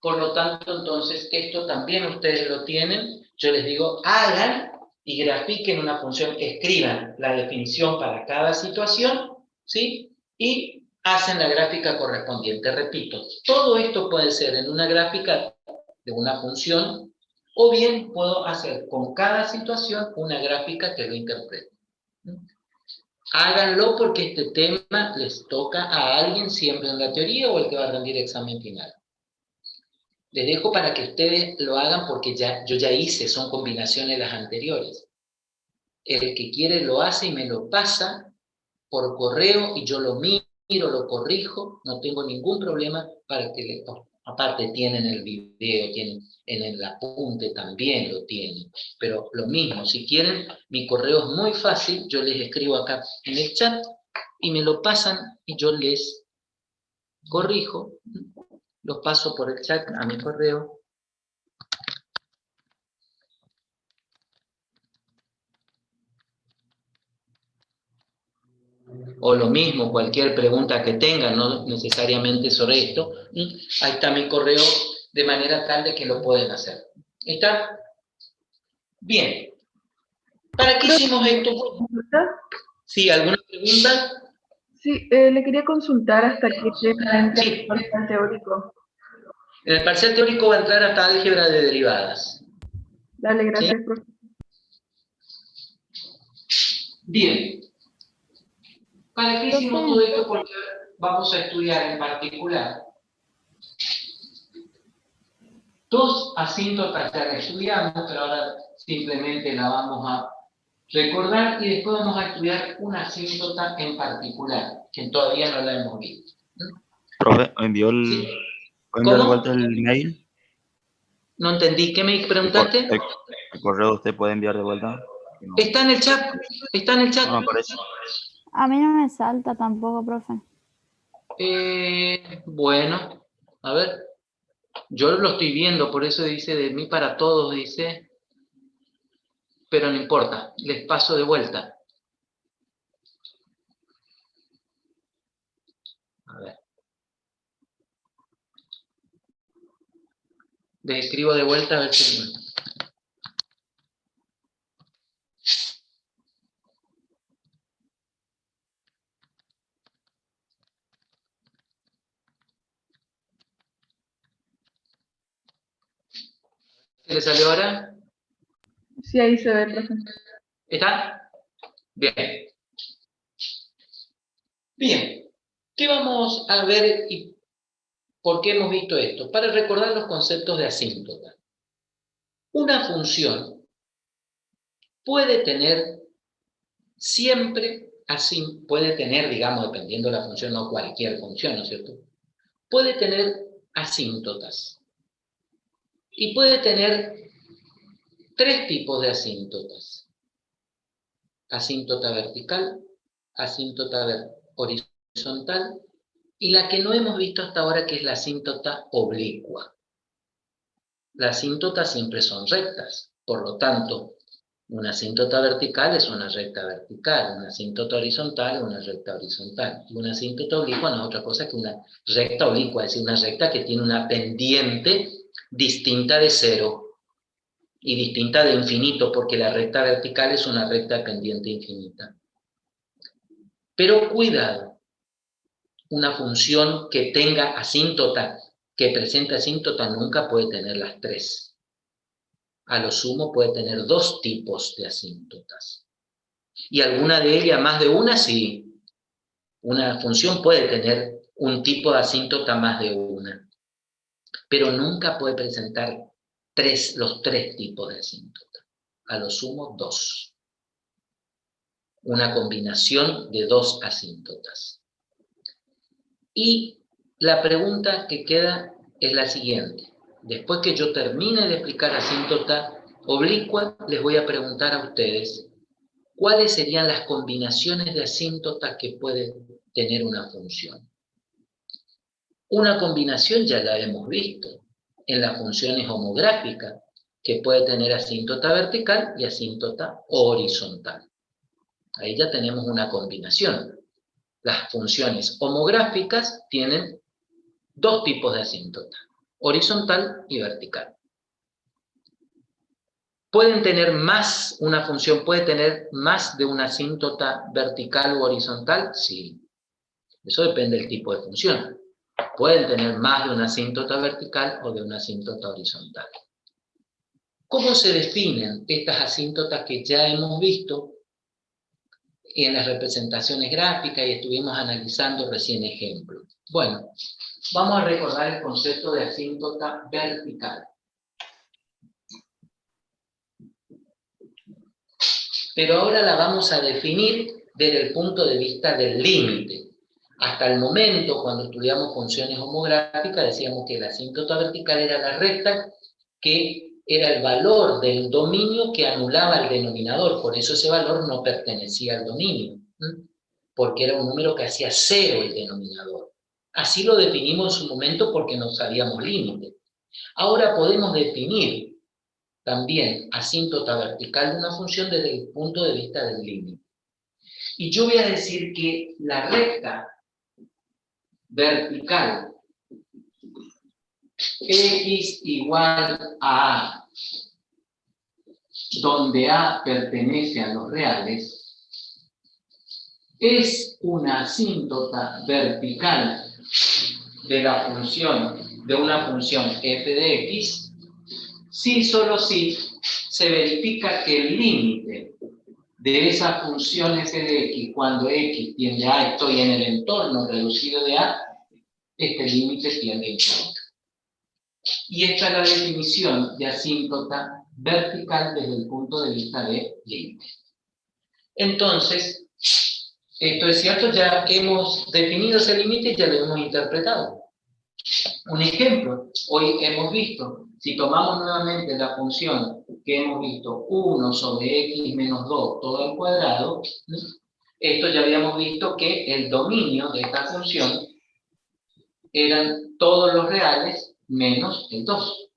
Por lo tanto, entonces, esto también ustedes lo tienen. Yo les digo, hagan y grafiquen una función, escriban la definición para cada situación, ¿sí? Y hacen la gráfica correspondiente. Repito, todo esto puede ser en una gráfica de una función, o bien puedo hacer con cada situación una gráfica que lo interprete. Háganlo porque este tema les toca a alguien siempre en la teoría o el que va a rendir examen final. Les dejo para que ustedes lo hagan porque yo ya hice, son combinaciones las anteriores. El que quiere lo hace y me lo pasa por correo y yo lo miro, lo corrijo, no tengo ningún problema para que aparte tienen el video, tienen en el apunte también lo tienen, pero lo mismo, si quieren, mi correo es muy fácil, yo les escribo acá en el chat y me lo pasan y yo les corrijo, los paso por el chat a mi correo. O lo mismo, cualquier pregunta que tengan, no necesariamente sobre esto, ahí está mi correo, de manera tal de que lo pueden hacer. ¿Está? Bien. ¿Para qué hicimos esto? ¿Sí? ¿Alguna pregunta? Sí, le quería consultar hasta qué tema entra Sí. el parcial teórico. En el parcial teórico va a entrar hasta álgebra de derivadas. Dale, gracias, ¿Sí? profe. Bien. ¿Para qué hicimos todo esto? Porque vamos a estudiar en particular dos asíntotas que ya estudiamos, pero ahora simplemente la vamos a recordar y después vamos a estudiar una asíntota en particular, que todavía no la hemos visto. Profe, ¿envió ¿Sí? ¿puede enviar de ¿Cómo? vuelta el mail? No entendí. ¿Qué me El, preguntaste? el correo usted puede enviar de vuelta. No, Está en el chat. Está en el chat. no aparece. A mí no me salta tampoco, profe. Bueno, a ver. Yo lo estoy viendo, por eso dice de mí para todos, dice. Pero no importa, les paso de vuelta. A ver. Les escribo de vuelta a ver si... ¿Se le salió ahora? Sí, ahí se ve, profe. ¿Está? Bien. Bien. ¿Qué vamos a ver y por qué hemos visto esto? Para recordar los conceptos de asíntota. Una función puede tener siempre, así, puede tener, digamos, dependiendo de la función, no cualquier función, ¿no es cierto? Puede tener asíntotas. Y puede tener tres tipos de asíntotas. Asíntota vertical, asíntota horizontal, y la que no hemos visto hasta ahora, que es la asíntota oblicua. Las asíntotas siempre son rectas, por lo tanto, una asíntota vertical es una recta vertical, una asíntota horizontal es una recta horizontal, y una asíntota oblicua no es otra cosa que una recta oblicua, es decir, una recta que tiene una pendiente distinta de cero y distinta de infinito, porque la recta vertical es una recta pendiente infinita. Pero cuidado, una función que tenga asíntota, que presente asíntota, nunca puede tener las tres. A lo sumo puede tener dos tipos de asíntotas. Y alguna de ellas, más de una, sí. Una función puede tener un tipo de asíntota más de una. pero nunca puede presentar los tres tipos de asíntota. A lo sumo 2. Una combinación de 2 asíntotas. Y la pregunta que queda es la siguiente. Después que yo termine de explicar asíntota oblicua, les voy a preguntar a ustedes cuáles serían las combinaciones de asíntotas que puede tener una función. Una combinación ya la hemos visto en las funciones homográficas, que puede tener asíntota vertical y asíntota horizontal. Ahí ya tenemos una combinación. Las funciones homográficas tienen 2 tipos de asíntota, horizontal y vertical. Una función puede tener más de una asíntota vertical u horizontal, sí. Eso depende del tipo de función. Pueden tener más de una asíntota vertical o de una asíntota horizontal. ¿Cómo se definen estas asíntotas que ya hemos visto en las representaciones gráficas y estuvimos analizando recién ejemplos? Bueno, vamos a recordar el concepto de asíntota vertical. Pero ahora la vamos a definir desde el punto de vista del límite. Hasta el momento, cuando estudiamos funciones homográficas, decíamos que la asíntota vertical era la recta que era el valor del dominio que anulaba el denominador, por eso ese valor no pertenecía al dominio, porque era un número que hacía 0 el denominador. Así lo definimos en su momento porque no sabíamos límite. Ahora podemos definir también asíntota vertical de una función desde el punto de vista del límite. Y yo voy a decir que la recta vertical x igual a A, donde A pertenece a los reales, es una asíntota vertical de una función f de x, si solo si se verifica que el límite de esa función f de x, cuando x tiende a A, estoy en el entorno reducido de A, este límite tiende a infinito. Y esta es la definición de asíntota vertical desde el punto de vista de límite. Entonces, esto es cierto, ya hemos definido ese límite y ya lo hemos interpretado. Un ejemplo, hoy hemos visto, si tomamos nuevamente la función que hemos visto, 1 sobre x menos 2 todo al cuadrado, esto ya habíamos visto que el dominio de esta función eran todos los reales menos el 2.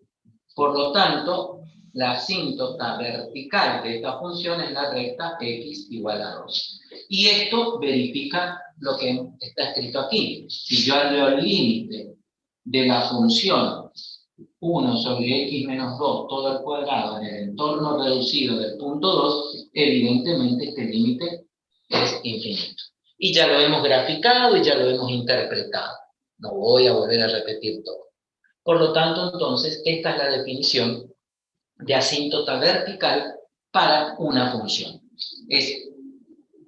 Por lo tanto, la asíntota vertical de esta función es la recta x igual a 2. Y esto verifica lo que está escrito aquí. Si yo leo el límite de la función 1 sobre x menos 2 todo al cuadrado en el entorno reducido del punto 2, evidentemente este límite es infinito. Y ya lo hemos graficado y ya lo hemos interpretado. No voy a volver a repetir todo. Por lo tanto, entonces, esta es la definición de asíntota vertical para una función. Es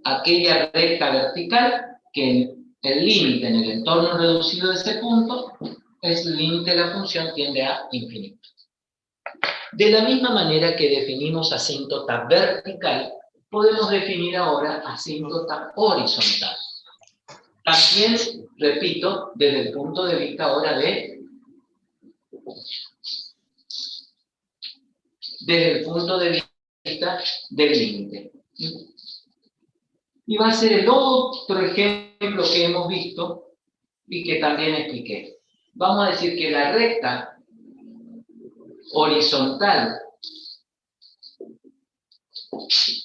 aquella recta vertical que el límite en el entorno reducido de ese punto es el límite de la función tiende a infinito. De la misma manera que definimos asíntota vertical, podemos definir ahora asíntota horizontal. También, repito, desde el punto de vista ahora desde el punto de vista del límite. Y va a ser el otro ejemplo que hemos visto y que también expliqué. Vamos a decir que la recta horizontal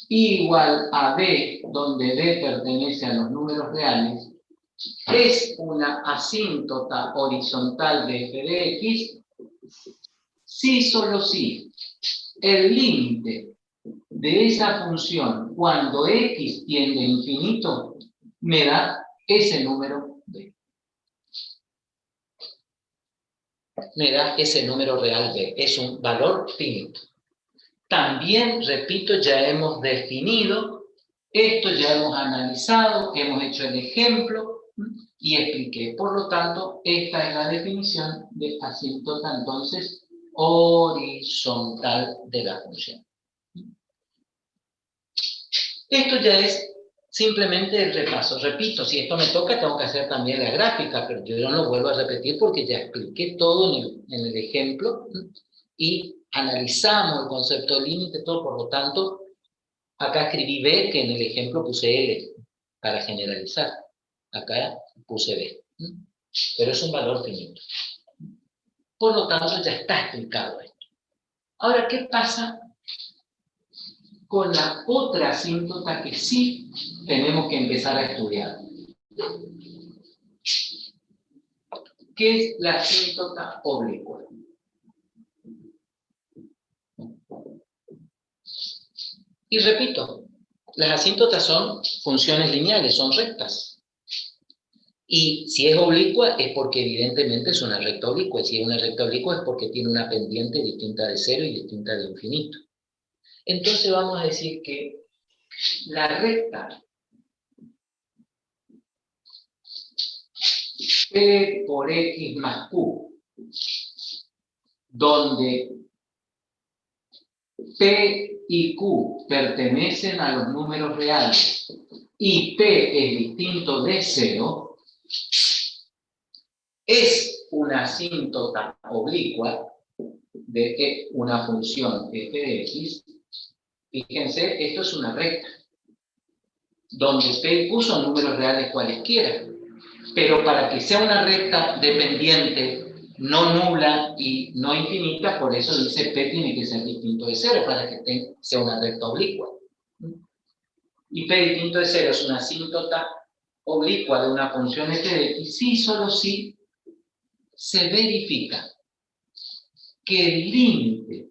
igual a B, donde B pertenece a los números reales, es una asíntota horizontal de f de x, si solo si el límite de esa función cuando x tiende a infinito me da ese número b. Me da ese número real b, es un valor finito. También, repito, ya hemos definido, esto ya hemos analizado, hemos hecho el ejemplo, Y expliqué. Por lo tanto, esta es la definición de asíntota, entonces, horizontal de la función. Esto ya es simplemente el repaso. Repito, si esto me toca, tengo que hacer también la gráfica, pero yo no lo vuelvo a repetir porque ya expliqué todo en el ejemplo y analizamos el concepto de límite, todo. Por lo tanto, acá escribí B, que en el ejemplo puse L para generalizar. Acá puse B. Pero es un valor finito. Por lo tanto, ya está explicado esto. Ahora, ¿qué pasa con la otra asíntota que sí tenemos que empezar a estudiar? ¿Qué es la asíntota oblicua? Y repito, las asíntotas son funciones lineales, son rectas. Y si es oblicua es porque evidentemente es una recta oblicua. Y si es una recta oblicua es porque tiene una pendiente distinta de cero y distinta de infinito. Entonces vamos a decir que la recta P por X más Q, donde P y Q pertenecen a los números reales y P es distinto de cero, es una asíntota oblicua de una función f de x. Fíjense, esto es una recta, donde P y Q son números reales cualesquiera, pero para que sea una recta dependiente, no nula y no infinita, por eso dice P tiene que ser distinto de cero, para que sea una recta oblicua. Y P distinto de cero es una asíntota oblicua de una función f de x, sí, solo si se verifica que el límite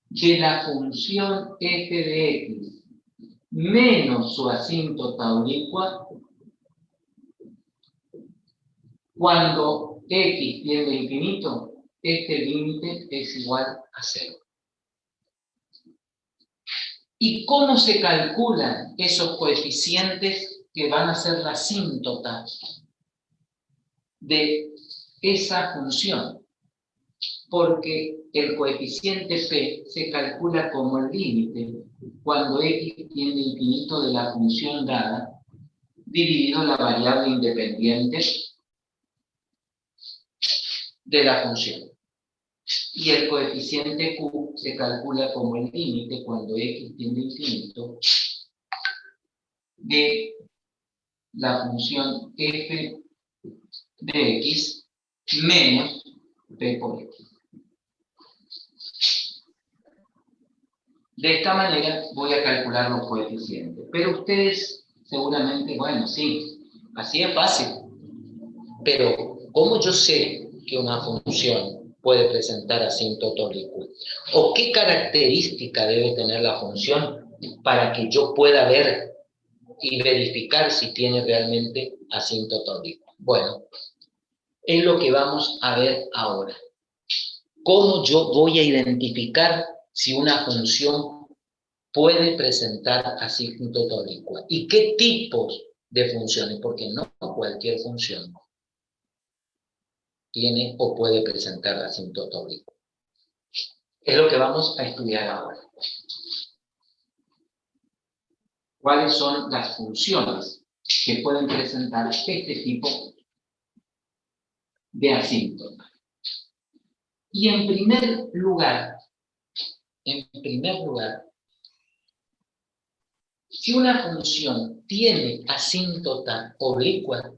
de la función f de x menos su asíntota oblicua, cuando x tiende a infinito, este límite es igual a 0. ¿Y cómo se calculan esos coeficientes que van a ser la asíntota de esa función? Porque el coeficiente p se calcula como el límite cuando x tiende a infinito de la función dada, dividido la variable independiente de la función. Y el coeficiente q se calcula como el límite cuando x tiende a infinito de la función f de x menos p por x. De esta manera voy a calcular los coeficientes. Pero ustedes seguramente, bueno, sí, así es fácil. Pero, ¿cómo yo sé que una función puede presentar asíntota oblicua? ¿O qué característica debe tener la función para que yo pueda ver y verificar si tiene realmente asíntota oblicua? Bueno, es lo que vamos a ver ahora. ¿Cómo yo voy a identificar si una función puede presentar asíntota oblicua? ¿Y qué tipos de funciones? Porque no cualquier función tiene o puede presentar asíntota oblicua. Es lo que vamos a estudiar ahora. ¿Cuáles son las funciones que pueden presentar este tipo de asíntota? Y en primer lugar, si una función tiene asíntota oblicua,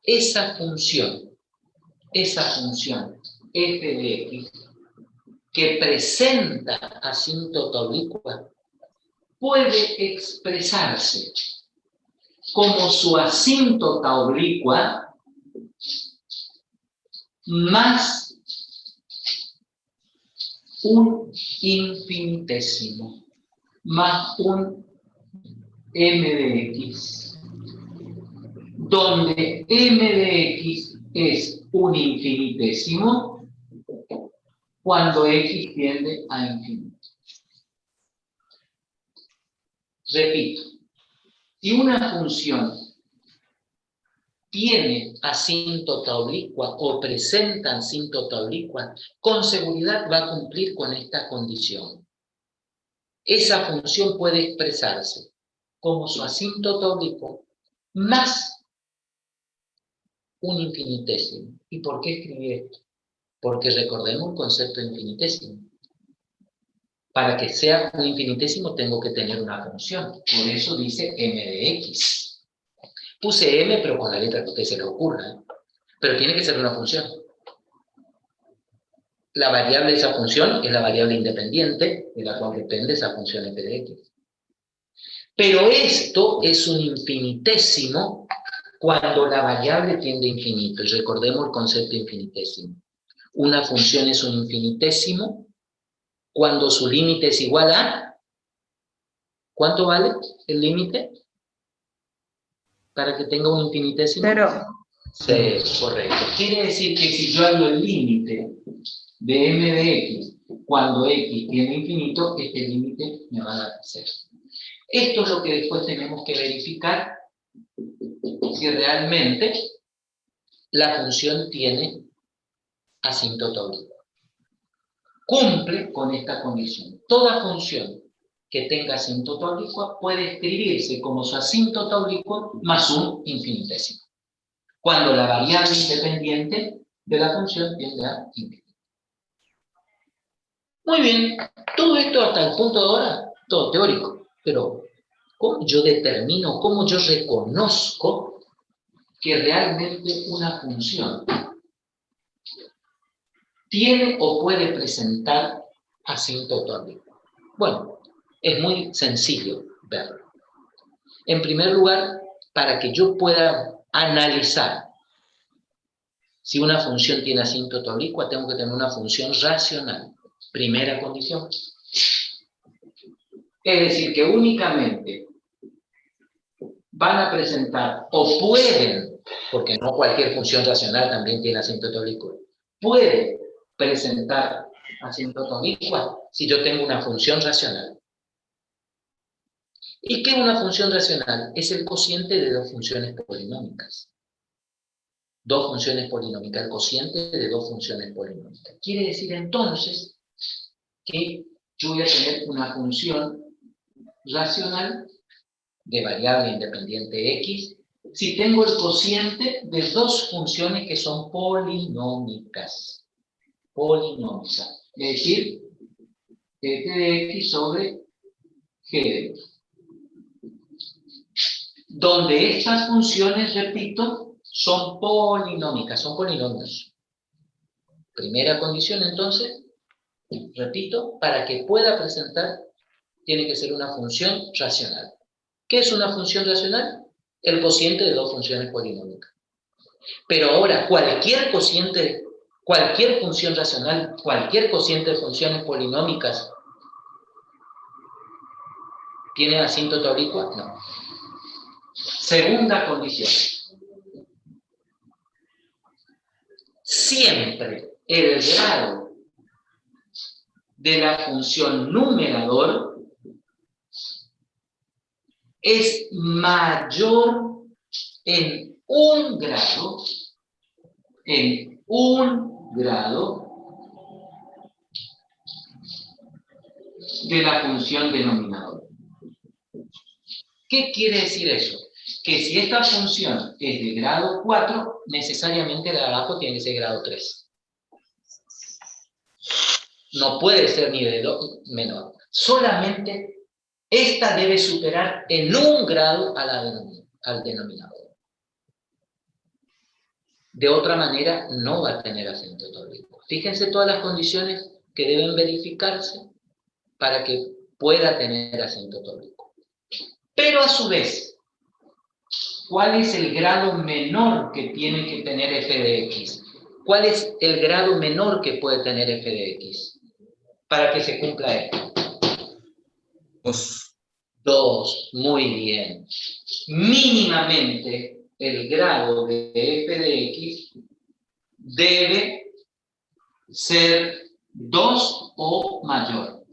esa función f de x que presenta asíntota oblicua puede expresarse como su asíntota oblicua más un infinitésimo, más un m de x, donde m de x es un infinitésimo cuando x tiende a infinito. repito, si una función tiene asíntota oblicua o presenta asíntota oblicua, con seguridad va a cumplir con esta condición. Esa función puede expresarse como su asíntota oblicuo más un infinitésimo. ¿Y por qué escribí esto? Porque recordemos el concepto de infinitésimo. Para que sea un infinitésimo tengo que tener una función. Por eso dice m de x. Puse m, pero con la letra que a usted se le ocurra. Pero tiene que ser una función. La variable de esa función es la variable independiente de la cual depende esa función f de x. Pero esto es un infinitésimo cuando la variable tiende a infinito. Y recordemos el concepto de infinitésimo. Una función es un infinitésimo cuando su límite es igual a... ¿Cuánto vale el límite? Para que tenga un infinitésimo. 0. Cero, correcto. Quiere decir que si yo hago el límite de m de x, cuando x tiene infinito, este límite me va a dar 0. Esto es lo que después tenemos que verificar si realmente la función tiene asíntota oblicua. Cumple con esta condición. Toda función que tenga asíntota oblicua puede escribirse como su asíntota oblicua más un infinitésimo, cuando la variable independiente de la función tiende a infinito. Muy bien, todo esto hasta el punto de ahora, todo teórico, pero ¿cómo yo determino, cómo yo reconozco que realmente una función tiene o puede presentar asíntota oblicua? Bueno, es muy sencillo verlo. En primer lugar, para que yo pueda analizar si una función tiene asíntota oblicua, tengo que tener una función racional. Primera condición. Es decir, que únicamente van a presentar, o pueden, porque no cualquier función racional también tiene asíntota oblicua, puede presentar asíntota oblicua si yo tengo una función racional. ¿Y qué es una función racional? Es el cociente de dos funciones polinómicas. Dos funciones polinómicas, el cociente de dos funciones polinómicas. Quiere decir entonces que yo voy a tener una función racional de variable independiente x si tengo el cociente de dos funciones que son polinómicas. Polinómicas. Es decir, f de x sobre g de x. Donde estas funciones, repito, son polinómicas, son polinomios. Primera condición, entonces, repito, para que pueda presentar, tiene que ser una función racional. ¿Qué es una función racional? El cociente de dos funciones polinómicas. Pero ahora, cualquier cociente, cualquier función racional, cualquier cociente de funciones polinómicas, ¿tiene asíntota oblicua? No. Segunda condición. Siempre el grado de la función numerador es mayor en un grado de la función denominador. ¿Qué quiere decir eso? Que si esta función es de grado 4, necesariamente la de abajo tiene que ser grado 3. No puede ser ni de 2 menor. Solamente esta debe superar en un grado al denominador. De otra manera, no va a tener asíntota oblicua. Fíjense todas las condiciones que deben verificarse para que pueda tener asíntota oblicua. Pero a su vez, ¿cuál es el grado menor que tiene que tener f de x? ¿Cuál es el grado menor que puede tener f de x? Para que se cumpla esto. 2, muy bien. Mínimamente, el grado de f de x debe ser 2 o mayor.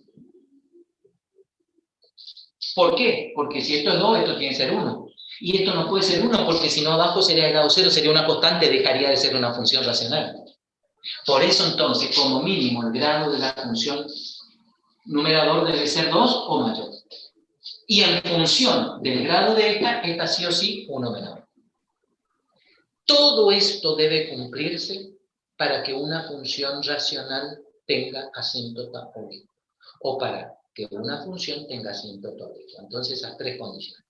¿Por qué? Porque si esto es 2, esto tiene que ser 1. Y esto no puede ser 1 porque si no abajo sería el grado 0, sería una constante, dejaría de ser una función racional. Por eso entonces, como mínimo, el grado de la función numerador debe ser 2 o mayor. Y en función del grado de esta sí o sí 1 menor. Todo esto debe cumplirse para que una función racional tenga asíntota obliqua. O para que una función tenga asíntota oblicua. Entonces, esas tres condiciones.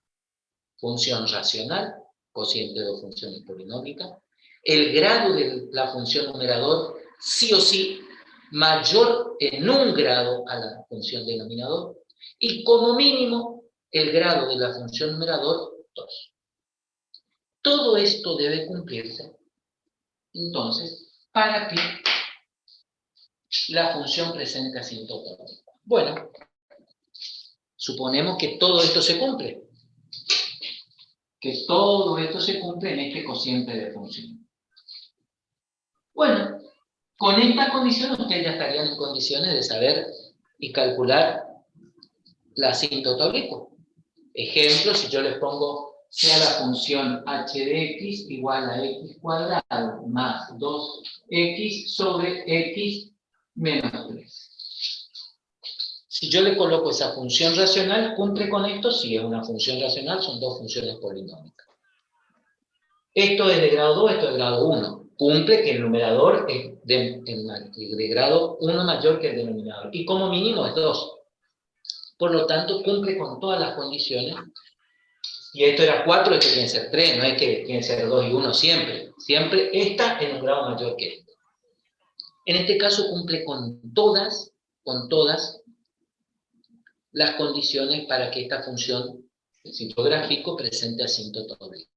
Función racional, cociente de dos funciones polinómicas. El grado de la función numerador, sí o sí, mayor en un grado a la función denominador. Y como mínimo, el grado de la función numerador, 2. Todo esto debe cumplirse, entonces, para que la función presente asíntota oblicua. Bueno, suponemos que todo esto se cumple. Que todo esto se cumple en este cociente de función. Bueno, con esta condición ustedes ya estarían en condiciones de saber y calcular la asíntota oblicua. Ejemplo, si yo les pongo sea la función h de x igual a x cuadrado más 2x sobre x menos 3. Si yo le coloco esa función racional, ¿cumple con esto? Si es una función racional, son dos funciones polinómicas. Esto es de grado 2, esto es de grado 1. Cumple que el numerador es de grado 1 mayor que el denominador. Y como mínimo es 2. Por lo tanto, cumple con todas las condiciones. Y esto era 4, esto tiene que ser 3. No es que tiene que ser 2 y 1 siempre. Siempre está en un grado mayor que este. En este caso cumple con todas las condiciones para que esta función, el ciclo gráfico, presente asíntota oblicua.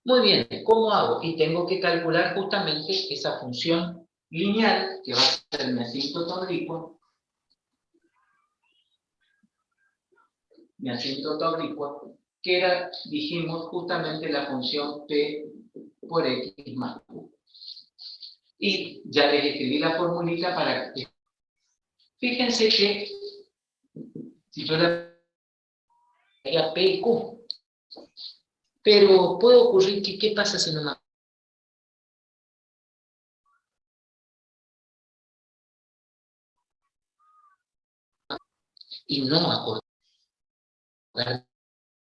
Muy bien, ¿cómo hago? Y tengo que calcular justamente esa función lineal, que va a ser mi asíntota oblicua. Mi asíntota oblicua, que era, dijimos, justamente la función p por x más q. Y ya les escribí la formulita para que... Fíjense que si yo le haría p y q, pero puede ocurrir que, ¿qué pasa si no me... Y no acordarme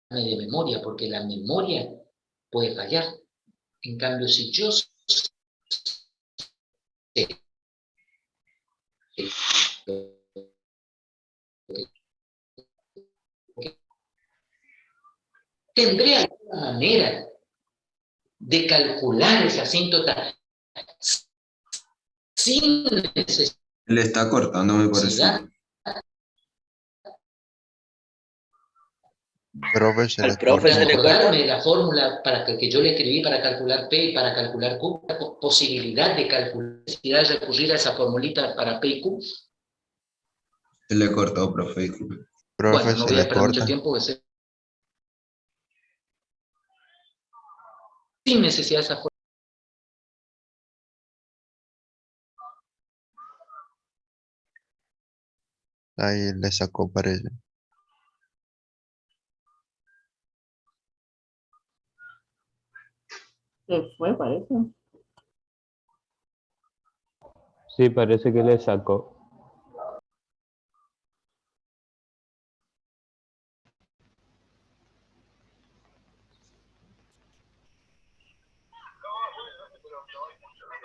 de memoria, porque la memoria puede fallar. En cambio, si yo sé tendré alguna manera de calcular esa asíntota sin necesidad. Le está cortando, me parece. Profe, se le Profe, corta. recordarme de la fórmula para que yo le escribí para calcular P y para calcular Q, la posibilidad de calcular, necesidad de recurrir a esa formulita para P y Q. Se le cortó, profe, disculpe. Profe, Bueno, no se voy a le esperar mucho corta. tiempo, sin necesidad de esa fórmula. Ahí le sacó, parece. Se fue, parece. Sí, parece que le sacó.